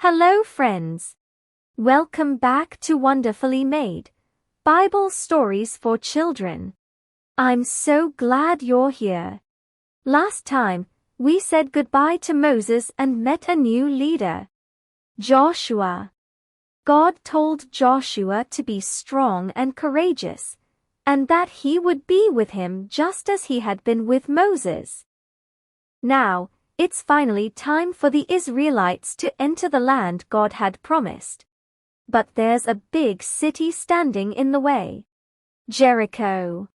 Hello friends. Welcome back to Wonderfully Made Bible Stories for Children. I'm so glad you're here. Last time, we said goodbye to Moses and met a new leader, Joshua. God told Joshua to be strong and courageous, and that he would be with him just as he had been with Moses. Now, it's finally time for the Israelites to enter the land God had promised. But there's a big city standing in the way. Jericho.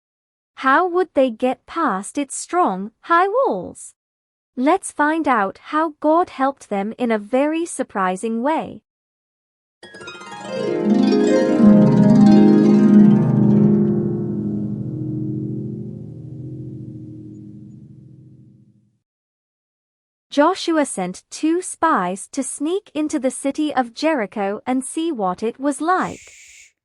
How would they get past its strong, high walls? Let's find out how God helped them in a very surprising way. Joshua sent 2 spies to sneak into the city of Jericho and see what it was like.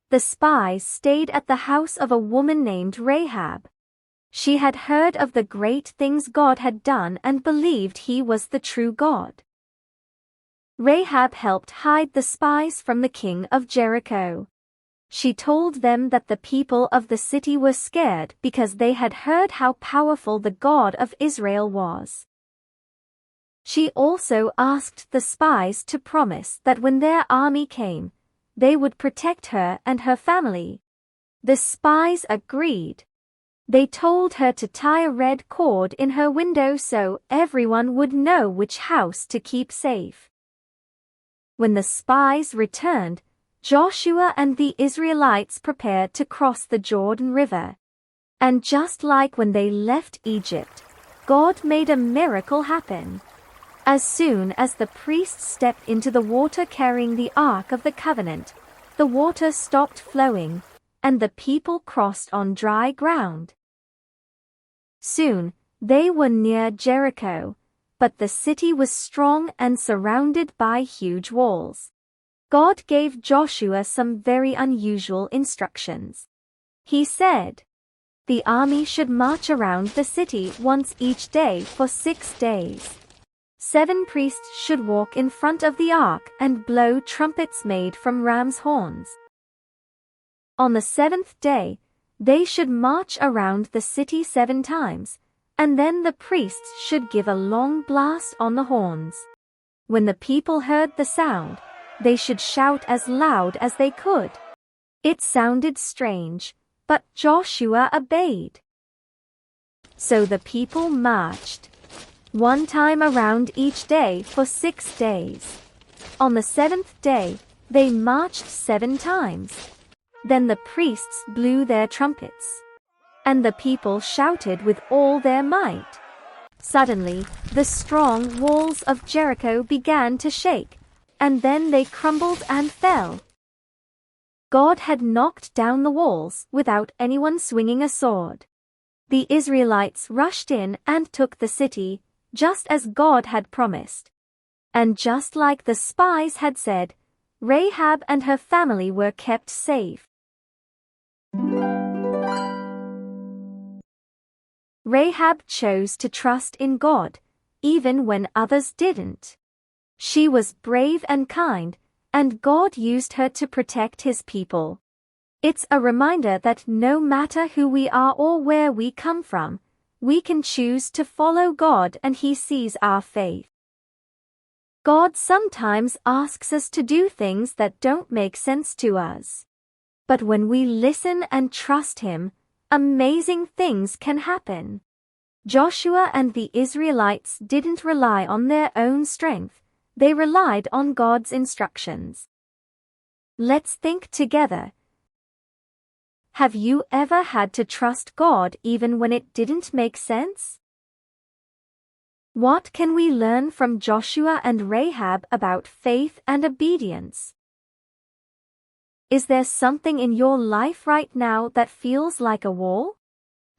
The spies stayed at the house of a woman named Rahab. She had heard of the great things God had done and believed he was the true God. Rahab helped hide the spies from the king of Jericho. She told them that the people of the city were scared because they had heard how powerful the God of Israel was. She also asked the spies to promise that when their army came, they would protect her and her family. The spies agreed. They told her to tie a red cord in her window so everyone would know which house to keep safe. When the spies returned, Joshua and the Israelites prepared to cross the Jordan River. And just like when they left Egypt, God made a miracle happen. As soon as the priests stepped into the water carrying the Ark of the Covenant, the water stopped flowing, and the people crossed on dry ground. Soon, they were near Jericho, but the city was strong and surrounded by huge walls. God gave Joshua some very unusual instructions. He said, the army should march around the city once each day for 6 days. 7 priests should walk in front of the ark and blow trumpets made from ram's horns. On the 7th day, they should march around the city 7 times, and then the priests should give a long blast on the horns. When the people heard the sound, they should shout as loud as they could. It sounded strange, but Joshua obeyed. So the people marched 1 time around each day for 6 days. On the 7th day, they marched 7 times. Then the priests blew their trumpets, and the people shouted with all their might. Suddenly, the strong walls of Jericho began to shake, and then they crumbled and fell. God had knocked down the walls without anyone swinging a sword. The Israelites rushed in and took the city, just as God had promised. And just like the spies had said, Rahab and her family were kept safe. Rahab chose to trust in God, even when others didn't. She was brave and kind, and God used her to protect his people. It's a reminder that no matter who we are or where we come from, we can choose to follow God and he sees our faith. God sometimes asks us to do things that don't make sense to us. But when we listen and trust him, amazing things can happen. Joshua and the Israelites didn't rely on their own strength, they relied on God's instructions. Let's think together. Have you ever had to trust God even when it didn't make sense? What can we learn from Joshua and Rahab about faith and obedience? Is there something in your life right now that feels like a wall?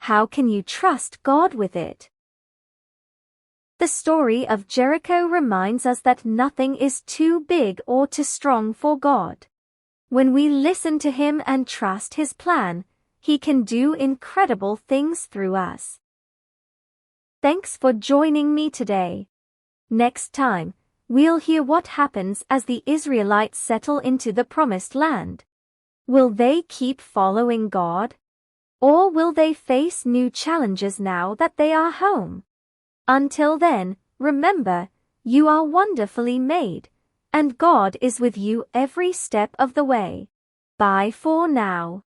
How can you trust God with it? The story of Jericho reminds us that nothing is too big or too strong for God. When we listen to him and trust his plan, he can do incredible things through us. Thanks for joining me today. Next time, We'll hear what happens as the Israelites settle into the Promised Land. Will they keep following God? Or will they face new challenges now that they are home? Until then, remember, you are wonderfully made, and God is with you every step of the way. Bye for now.